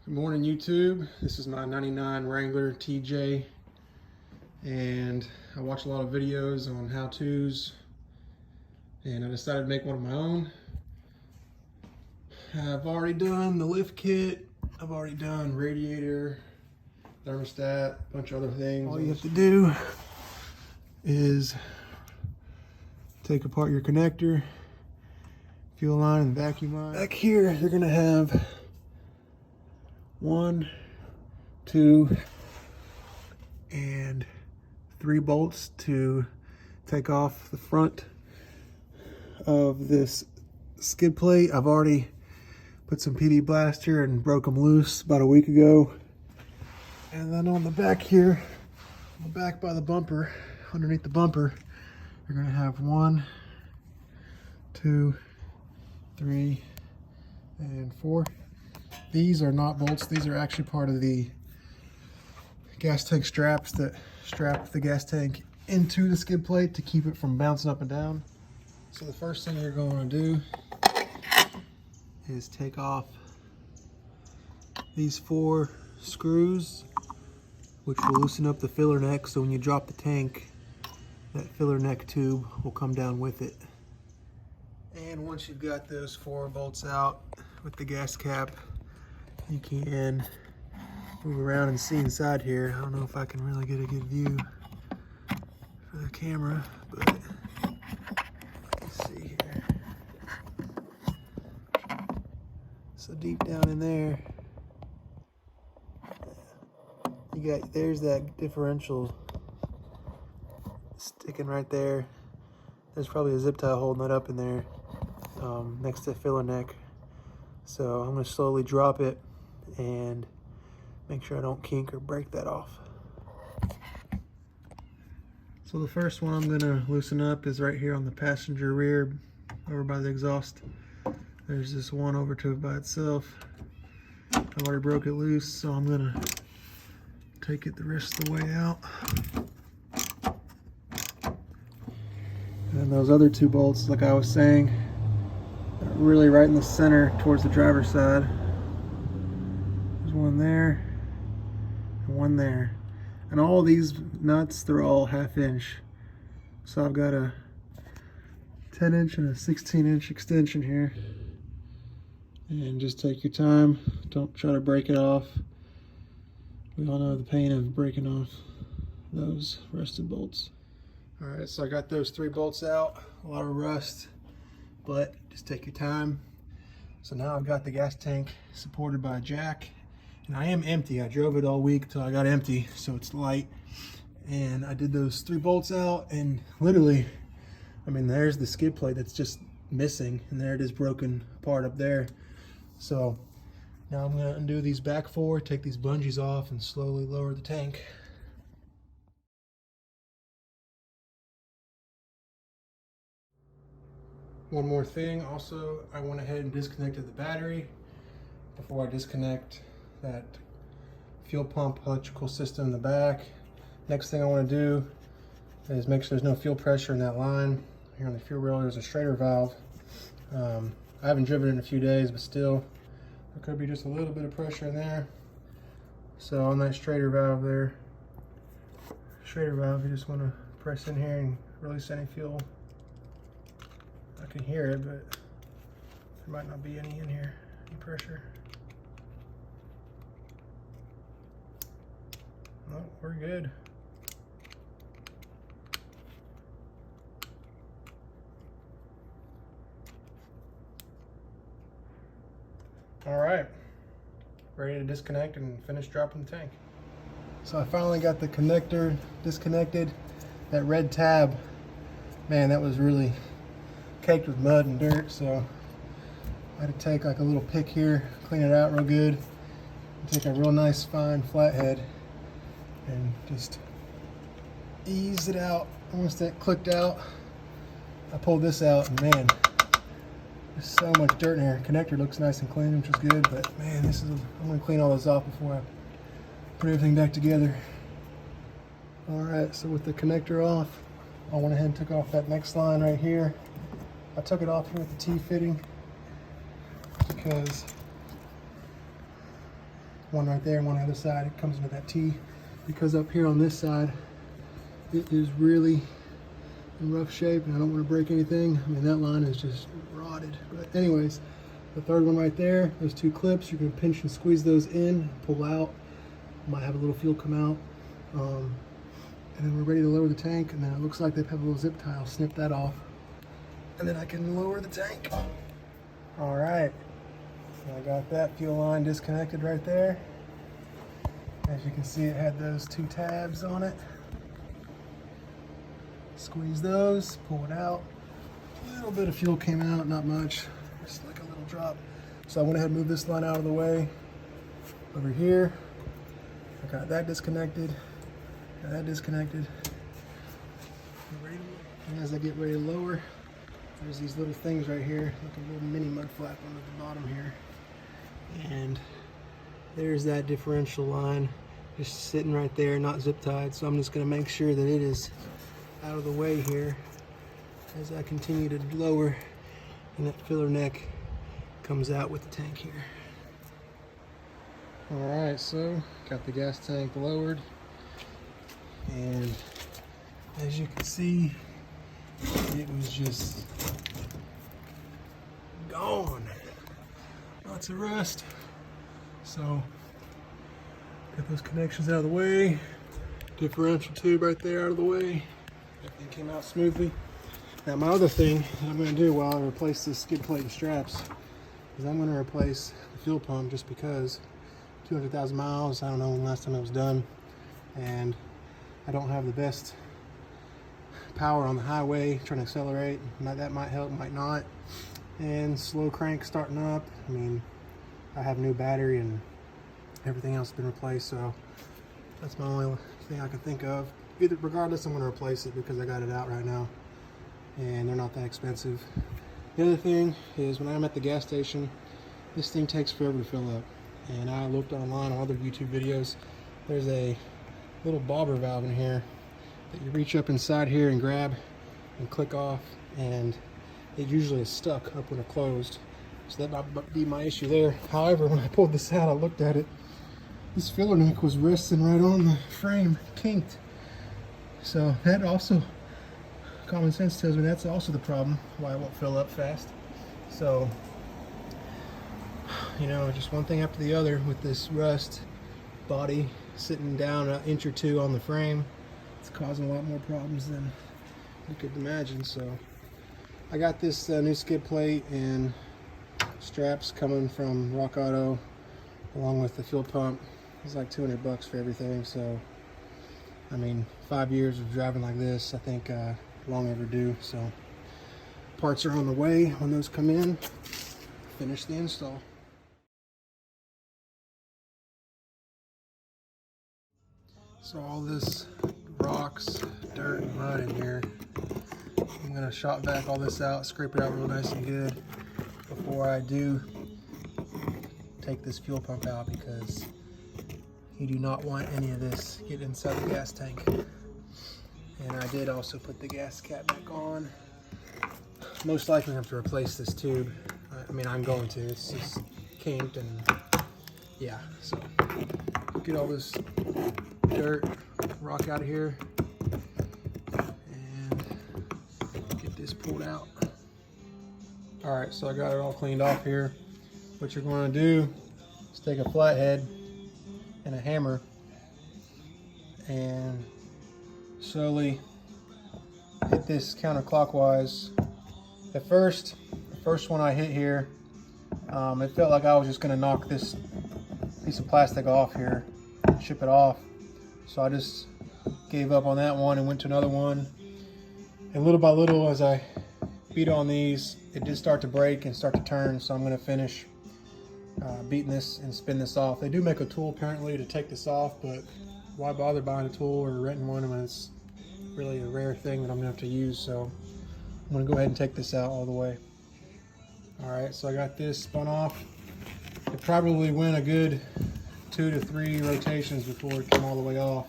Good morning, YouTube. This is my 99 Wrangler TJ, and I watch a lot of videos on how-tos, and I decided to make one of my own. I've already done the lift kit, I've already done radiator, thermostat, a bunch of other things. All you have to do is take apart your connector, fuel line, and vacuum line. Back here, you're gonna have 1, 2, and 3 bolts to take off the front of this skid plate. I've already put some PD blaster and broke them loose about a week ago. And then on the back here, on the back by the bumper, underneath the bumper, you're gonna have 1, 2, 3, and 4. These are not bolts, these are actually part of the gas tank straps that strap the gas tank into the skid plate to keep it from bouncing up and down. So the first thing you're going to do is take off these 4 screws, which will loosen up the filler neck, so when you drop the tank, that filler neck tube will come down with it. And once you've got those 4 bolts out with the gas cap, you can move around and see inside here. I don't know if I can really get a good view for the camera, but let's see here. So deep down in there, there's that differential sticking right there. There's probably a zip tie holding it up in there next to the filler neck. So I'm going to slowly drop it and make sure I don't kink or break that off. So the first one I'm going to loosen up is right here on the passenger rear, over by the exhaust. There's this one over to it by itself. I've already broke it loose, so I'm going to take it the rest of the way out. And those other 2 bolts, like I was saying, are really right in the center towards the driver's side. There's one there and one there. And all these nuts, they're all 1/2 inch. So I've got a 10 inch and a 16 inch extension here. And just take your time. Don't try to break it off. We all know the pain of breaking off those rusted bolts. Alright, so I got those 3 bolts out. A lot of rust, but just take your time. So now I've got the gas tank supported by a jack, and I am empty. I drove it all week till I got empty, so it's light. And I did those 3 bolts out, and literally, I mean, there's the skid plate that's just missing, and there it is broken apart up there. So now I'm gonna undo these back 4, take these bungees off, and slowly lower the tank. One more thing, also, I went ahead and disconnected the battery before I disconnect that fuel pump electrical system in the back. Next thing I want to do is make sure there's no fuel pressure in that line. Here on the fuel rail, there's a Schrader valve. I haven't driven it in a few days, but still, there could be just a little bit of pressure in there. So on that Schrader valve there, you just want to press in here and release any fuel. I can hear it, but there might not be any in here, any pressure. No, we're good. All right, ready to disconnect and finish dropping the tank. So I finally got the connector disconnected. That red tab, man, that was really caked with mud and dirt, so I had to take like a little pick here, clean it out real good, and take a real nice fine flathead and just ease it out. Once that clicked out, I pulled this out, and man, there's so much dirt in here. Connector looks nice and clean, which is good, but man, I'm gonna clean all this off before I put everything back together. All right, so with the connector off, I went ahead and took off that next line right here. I took it off here with the T-fitting because one right there and one on the other side. It comes into that T, because up here on this side it is really in rough shape and I don't want to break anything. I mean, that line is just rotted. But anyways, the third one right there, those two clips, you can pinch and squeeze those in, pull out. Might have a little fuel come out. And then we're ready to lower the tank, and then it looks like they have a little zip tie. I'll snip that off, and then I can lower the tank. All right, so I got that fuel line disconnected right there. As you can see, it had those two tabs on it. Squeeze those, pull it out. A little bit of fuel came out, not much, just like a little drop. So I went ahead and moved this line out of the way. Over here, I got that disconnected. Got that disconnected. And as I get ready to lower, there's these little things right here, like a little mini mud flap on the bottom here. And there's that differential line just sitting right there, not zip tied. So I'm just gonna make sure that it is out of the way here as I continue to lower, and that filler neck comes out with the tank here. All right, so got the gas tank lowered. And as you can see, it was just gone. Lots of rust. So, got those connections out of the way. Differential tube right there out of the way. Everything came out smoothly. Now my other thing that I'm going to do while I replace this skid plate and straps is I'm going to replace the fuel pump, just because 200,000 miles, I don't know when the last time it was done. And I don't have the best power on the highway trying to accelerate. That might help, might not. And slow crank starting up. I mean, I have a new battery and everything else has been replaced, so that's my only thing I can think of. Regardless, I'm going to replace it because I got it out right now and they're not that expensive. The other thing is, when I'm at the gas station, this thing takes forever to fill up. And I looked online on other YouTube videos. There's a little bobber valve in here that you reach up inside here and grab and click off, and it usually is stuck up when it's closed. So that might be my issue there. However, when I pulled this out, I looked at it. This filler neck was resting right on the frame, kinked. So that also, common sense tells me that's also the problem why it won't fill up fast. So, you know, just one thing after the other with this rust body sitting down an inch or two on the frame. It's causing a lot more problems than you could imagine. So I got this new skid plate and straps coming from Rock Auto, along with the fuel pump. It's like $200 for everything. So I mean, 5 years of driving like this, I think long overdue. So parts are on the way. When those come in, finish the install. So all this rocks, dirt, and mud in here, I'm gonna shop vac all this out, scrape it out real nice and good before I do take this fuel pump out, because you do not want any of this getting inside the gas tank. And I did also put the gas cap back on. Most likely I have to replace this tube. I mean, I'm going to. It's just kinked, and yeah. So get all this dirt, rock out of here, and get this pulled out. All right, so I got it all cleaned off here. What you're going to do is take a flathead and a hammer and slowly hit this counterclockwise. At first, the first one I hit here, it felt like I was just going to knock this piece of plastic off here and ship it off. So I just gave up on that one and went to another one. And little by little, as I beat on these, it did start to break and start to turn. So I'm going to finish beating this and spin this off. They do make a tool apparently to take this off, but why bother buying a tool or renting one when it's really a rare thing that I'm going to have to use. So I'm going to go ahead and take this out all the way. All right, so I got this spun off. It probably went a good 2 to 3 rotations before it came all the way off.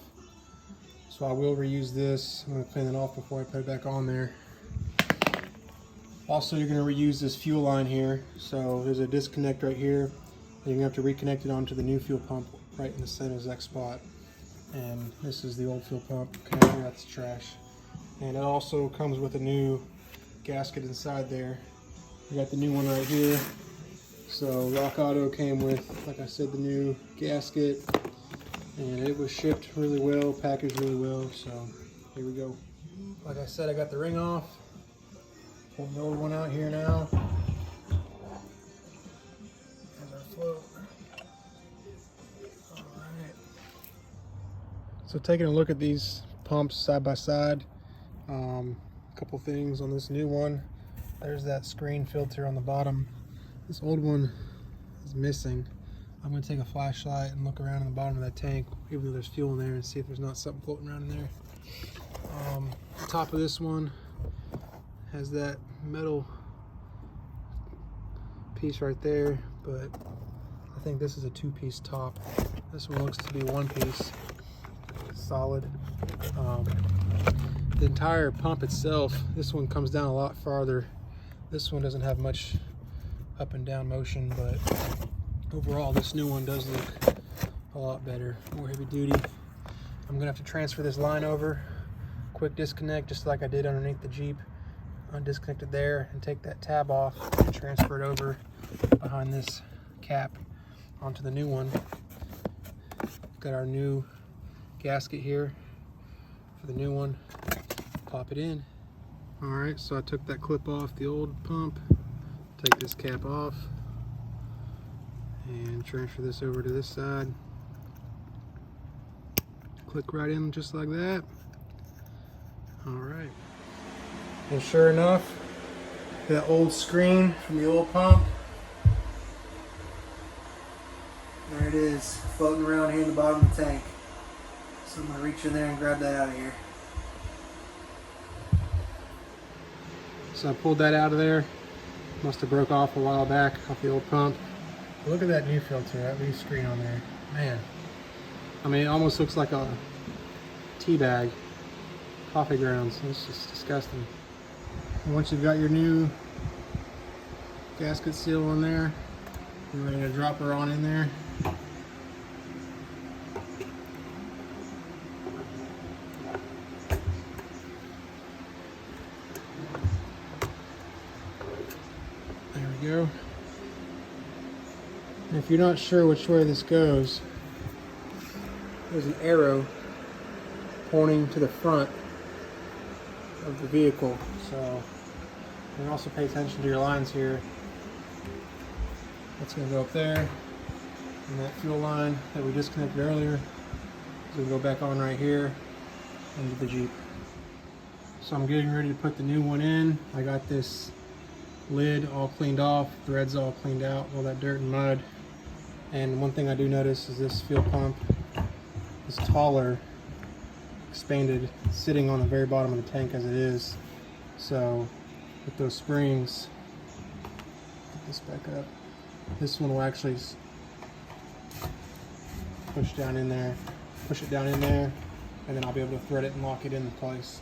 So I will reuse this. I'm going to clean it off before I put it back on there. Also, you're going to reuse this fuel line here. So there's a disconnect right here. You're gonna have to reconnect it onto the new fuel pump right in the same exact spot. And this is the old fuel pump connector, that's trash. And it also comes with a new gasket inside there. We got the new one right here. So Rock Auto came with, like I said, the new gasket, and it was shipped really well, packaged really well, so here we go. Like I said, I got the ring off. Pull the old one out here now. There's our float. Alright. So taking a look at these pumps side by side, a couple things on this new one. There's that screen filter on the bottom. This old one is missing. I'm going to take a flashlight and look around in the bottom of that tank, even though there's fuel in there, and see if there's not something floating around in there. The top of this one has that metal piece right there, but I think this is a two-piece top. This one looks to be one piece, solid. The entire pump itself, this one comes down a lot farther. This one doesn't have much up and down motion, but overall this new one does look a lot better, more heavy duty. I'm gonna have to transfer this line over, quick disconnect just like I did underneath the Jeep. Undisconnect it there and take that tab off and transfer it over behind this cap onto the new one. Got our new gasket here for the new one. Pop it in. All right, so I took that clip off the old pump. Take this cap off and transfer this over to this side. Click right in just like that. All right. And sure enough, that old screen from the old pump, there it is, floating around here in the bottom of the tank. So I'm gonna reach in there and grab that out of here. So I pulled that out of there. Must have broke off a while back off the old pump. Look at that new filter, that new screen on there. Man, I mean, it almost looks like a tea bag, coffee grounds. It's just disgusting. And once you've got your new gasket seal on there, you're ready to drop her on in there. There we go. And if you're not sure which way this goes, there's an arrow pointing to the front of the vehicle. So you can also pay attention to your lines here. That's going to go up there. And that fuel line that we disconnected earlier is going to go back on right here into the Jeep. So I'm getting ready to put the new one in. I got this lid all cleaned off, threads all cleaned out, all that dirt and mud. And one thing I do notice is this fuel pump is taller, expanded, sitting on the very bottom of the tank as it is. So with those springs, put this back up, this one will actually push it down in there, and then I'll be able to thread it and lock it into place.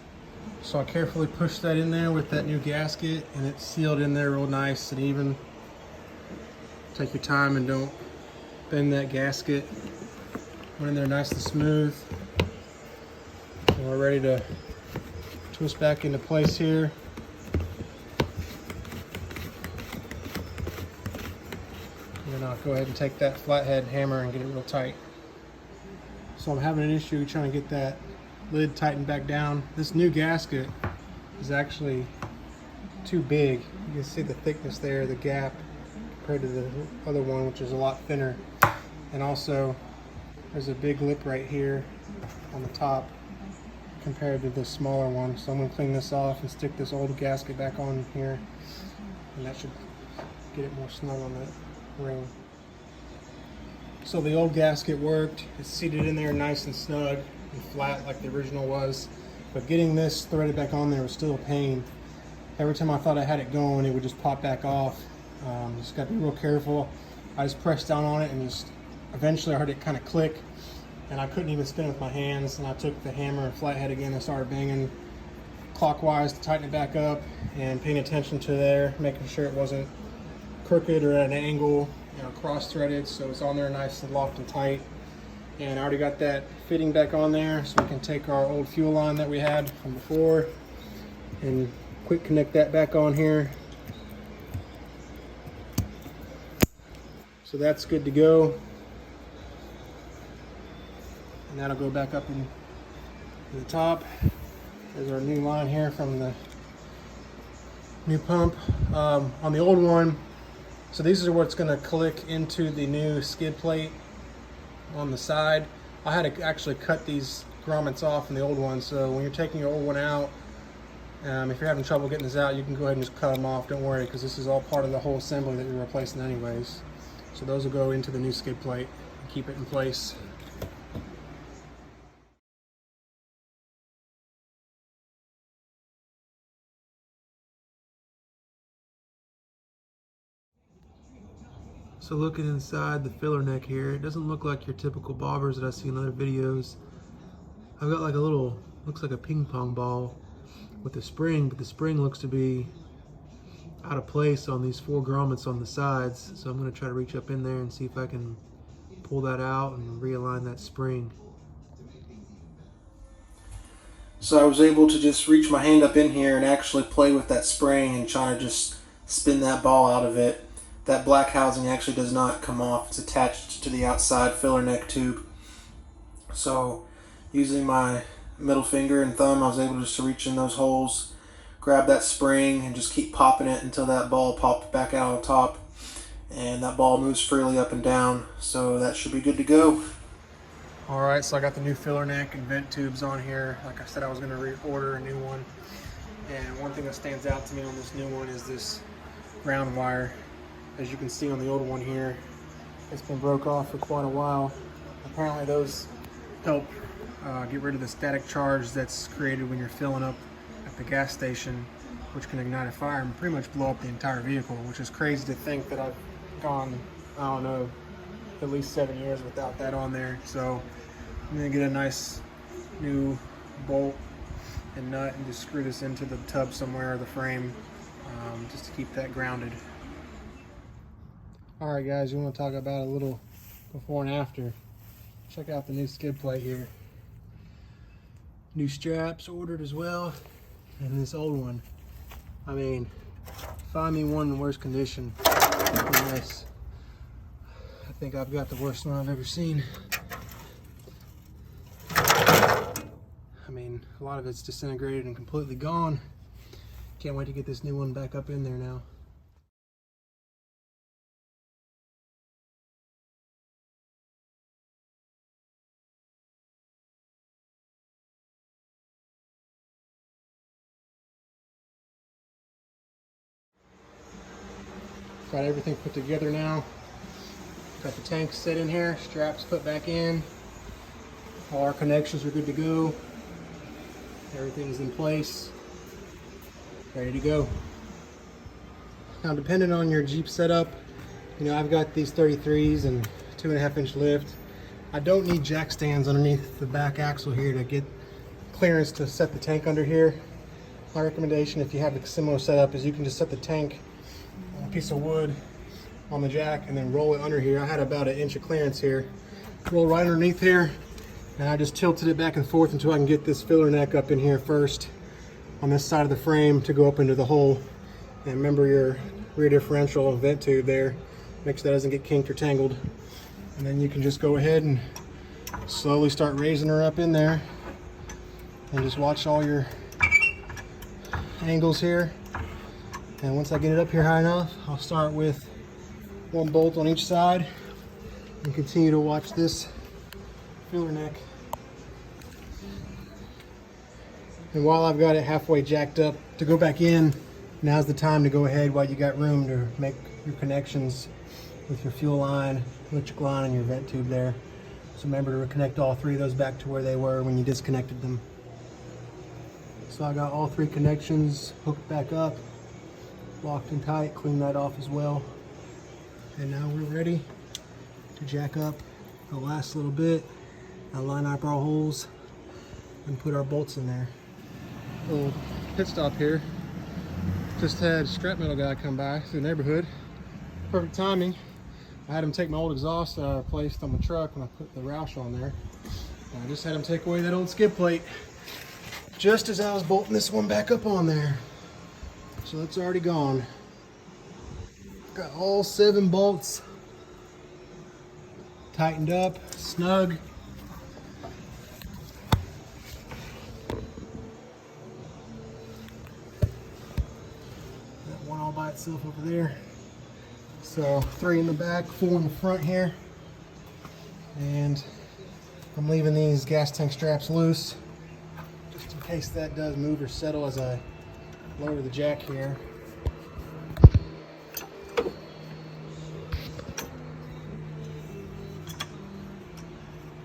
So I carefully pushed that in there with that new gasket, and it's sealed in there real nice and even. Take your time and don't bend that gasket. Went in there nice and smooth. And we're ready to twist back into place here. And then I'll go ahead and take that flathead hammer and get it real tight. So I'm having an issue trying to get that lid tightened back down. This new gasket is actually too big. You can see the thickness there, the gap, compared to the other one, which is a lot thinner. And also, there's a big lip right here on the top compared to the smaller one. So I'm going to clean this off and stick this old gasket back on here, and that should get it more snug on the ring. So the old gasket worked. It's seated in there nice and snug and flat like the original was, but getting this threaded back on there was still a pain. Every time I thought I had it going, it would just pop back off. Just got to be real careful. I just pressed down on it and just eventually I heard it kind of click, and I couldn't even spin it with my hands, and I took the hammer and flathead again and started banging clockwise to tighten it back up and paying attention to there, making sure it wasn't crooked or at an angle, cross-threaded, so it's on there nice and locked and tight. And I already got that fitting back on there, so we can take our old fuel line that we had from before and quick connect that back on here. So that's good to go. And that'll go back up in the top. There's our new line here from the new pump. On the old one, so these are what's going to click into the new skid plate on the side. I had to actually cut these grommets off in the old one, so when you're taking your old one out, if you're having trouble getting this out, you can go ahead and just cut them off. Don't worry, because this is all part of the whole assembly that you're replacing anyways. So those will go into the new skid plate and keep it in place. So looking inside the filler neck here, it doesn't look like your typical bobbers that I see in other videos. I've got like a little, looks like a ping pong ball with a spring, but the spring looks to be out of place on these 4 grommets on the sides. So I'm going to try to reach up in there and see if I can pull that out and realign that spring. So I was able to just reach my hand up in here and actually play with that spring and try to just spin that ball out of it. That black housing actually does not come off. It's attached to the outside filler neck tube. So using my middle finger and thumb, I was able just to reach in those holes, grab that spring, and just keep popping it until that ball popped back out on top. And that ball moves freely up and down, so that should be good to go. Alright, so I got the new filler neck and vent tubes on here. Like I said, I was going to reorder a new one. And one thing that stands out to me on this new one is this ground wire. As you can see on the old one here, it's been broke off for quite a while. Apparently those help get rid of the static charge that's created when you're filling up at the gas station, which can ignite a fire and pretty much blow up the entire vehicle, which is crazy to think that I've gone, I don't know, at least 7 years without that on there. So I'm gonna get a nice new bolt and nut and just screw this into the tub somewhere, or the frame, just to keep that grounded. All right, guys, you want to talk about a little before and after? Check out the new skid plate here. New straps ordered as well, and this old one. I mean, find me one in worse condition than this. I think I've got the worst one I've ever seen. I mean, a lot of it's disintegrated and completely gone. Can't wait to get this new one back up in there now. Got everything put together now. Got the tank set in here, straps put back in. All our connections are good to go. Everything's in place, ready to go. Now, depending on your Jeep setup, you know, I've got these 33s and 2.5-inch lift. I don't need jack stands underneath the back axle here to get clearance to set the tank under here. My recommendation, if you have a similar setup, is you can just set the tank on a piece of wood on the jack and then roll it under here. I had about 1 inch of clearance here. Roll right underneath here, and I just tilted it back and forth until I can get this filler neck up in here first on this side of the frame to go up into the hole. And remember your rear differential vent tube there. Make sure that doesn't get kinked or tangled. And then you can just go ahead and slowly start raising her up in there. And just watch all your angles here. And once I get it up here high enough, I'll start with 1 bolt on each side and continue to watch this filler neck. And while I've got it halfway jacked up to go back in, now's the time to go ahead while you got room to make your connections with your fuel line, electric line, and your vent tube there. So remember to reconnect all 3 of those back to where they were when you disconnected them. So I got all 3 connections hooked back up, locked and tight, clean that off as well. And now we're ready to jack up the last little bit, and line up our holes, and put our bolts in there. Little pit stop here. Just had scrap metal guy come by through the neighborhood. Perfect timing. I had him take my old exhaust that I replaced on the truck when I put the Roush on there. And I just had him take away that old skid plate just as I was bolting this one back up on there. So it's already gone. Got all 7 bolts tightened up, snug. That one all by itself over there. So 3 in the back, 4 in the front here. And I'm leaving these gas tank straps loose just in case that does move or settle as I lower the jack here.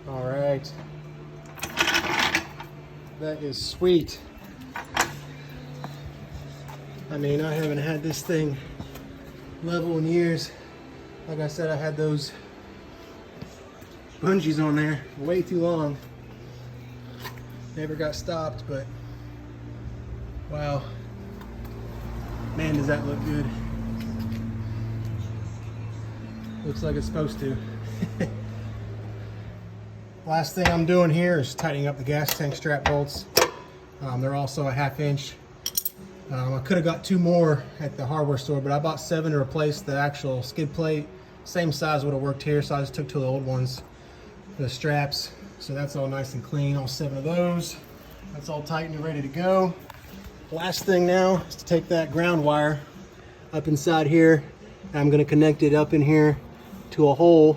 All right, that is sweet. I mean, I haven't had this thing level in years. Like I said, I had those bungees on there way too long. Never got stopped, but wow, man, does that look good. Looks like it's supposed to. Last thing I'm doing here is tightening up the gas tank strap bolts. They're also a 1/2 inch. I could have got 2 more at the hardware store, but I bought 7 to replace the actual skid plate. Same size would have worked here, so I just took 2 of the old ones for the straps. So that's all nice and clean, all 7 of those. That's all tightened and ready to go. Last thing now is to take that ground wire up inside here. I'm going to connect it up in here to a hole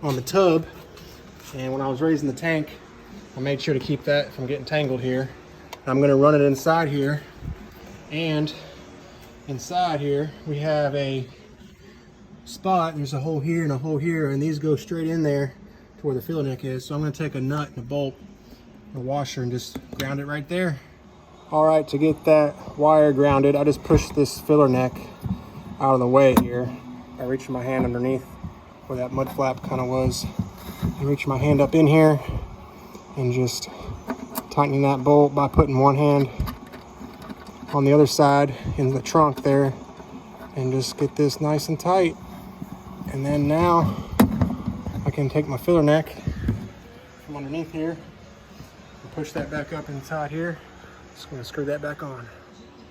on the tub. And when I was raising the tank, I made sure to keep that from getting tangled here. I'm going to run it inside here. And inside here, we have a spot. There's a hole here and a hole here, and these go straight in there to where the filler neck is. So I'm going to take a nut and a bolt and a washer and just ground it right there. All right, to get that wire grounded, I just pushed this filler neck out of the way here. I reached my hand underneath where that mud flap kind of was. I reach my hand up in here and just tightening that bolt by putting one hand on the other side in the trunk there and just get this nice and tight. And then now I can take my filler neck from underneath here and push that back up inside here. Just going to screw that back on.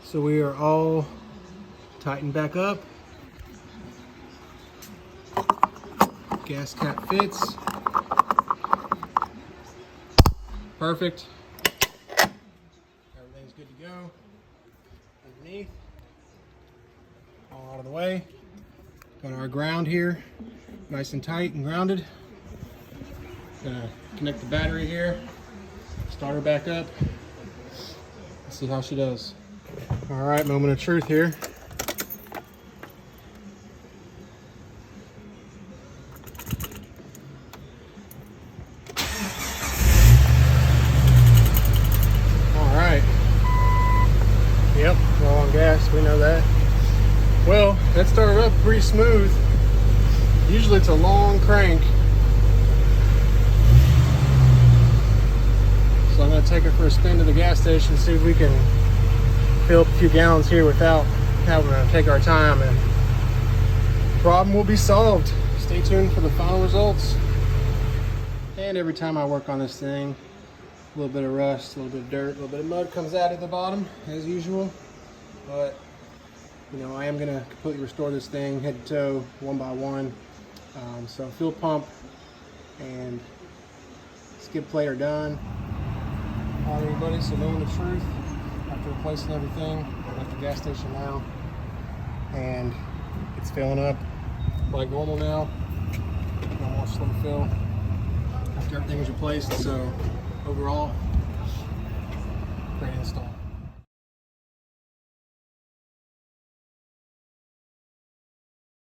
So we are all tightened back up. Gas cap fits. Perfect. Everything's good to go. Underneath. All out of the way. Got our ground here. Nice and tight and grounded. Gonna connect the battery here. Start her back up. Let's see how she does. All right, moment of truth here. Yep, low on gas, we know that. Well, that started up pretty smooth. Usually it's a long crank. So I'm gonna take her for a spin to the gas station, see if we can fill up a few gallons here without having to take our time, and the problem will be solved. Stay tuned for the final results. And every time I work on this thing, a little bit of rust, a little bit of dirt, a little bit of mud comes out at the bottom, as usual. But, you know, I am going to completely restore this thing, head to toe, one by one. So fuel pump and skid plate are done. All right, everybody, so knowing the truth, after replacing everything, I'm at the gas station now. And it's filling up like normal now. No more slow fill after everything was replaced. So overall, great install.